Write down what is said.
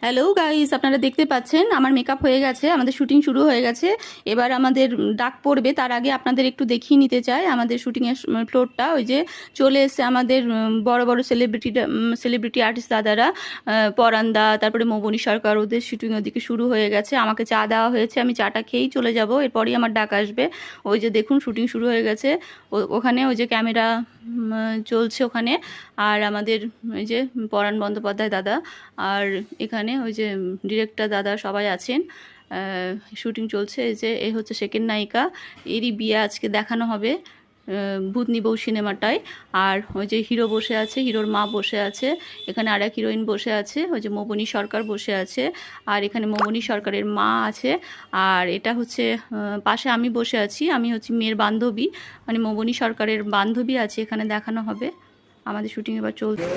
Hello guys, আপনারা দেখতে পাচ্ছেন আমার মেকআপ হয়ে গেছে, আমাদের শুটিং শুরু হয়ে গেছে। এবার আমাদের ডাক পড়বে, তার আগে আপনাদের একটু দেখিয়ে নিতে চাই আমাদের শুটিংয়ের ফ্লোরটা। ওই যে চলে এসছে আমাদের বড় বড় সেলিব্রিটি আর্টিস্ট দাদারা, পরান্দা, তারপরে মৌবনী সরকার, ওদের শুটিং ওদিকে শুরু হয়ে গেছে। আমাকে চা দেওয়া হয়েছে, আমি চাটা খেয়েই চলে যাব, এরপরই আমার ডাক আসবে। ওই যে দেখুন শুটিং শুরু হয়ে গেছে, ওখানে ওই যে ক্যামেরা চলছে ওখানে। আর আমাদের ওই যে পরাণ বন্দ্যোপাধ্যায় দাদা, আর এখানে ওই যে ডিরেক্টর দাদা সবাই আছেন। শুটিং চলছে। এই যে এই হচ্ছে সেকেন্ড নায়িকা, এরই বিয়ে আজকে দেখানো হবে ভূতনি বউ সিনেমাটায়। আর ওই যে হিরো বসে আছে, হিরোর মা বসে আছে, এখানে আর এক হিরোইন বসে আছে, ওই যে মৌবনী সরকার বসে আছে, আর এখানে মৌবনী সরকারের মা আছে। আর এটা হচ্ছে পাশে আমি বসে আছি, আমি হচ্ছে মেয়ের বান্ধবী, মানে মৌবনী সরকারের বান্ধবী আছে। এখানে দেখানো হবে, আমাদের শুটিং এবার চলছে।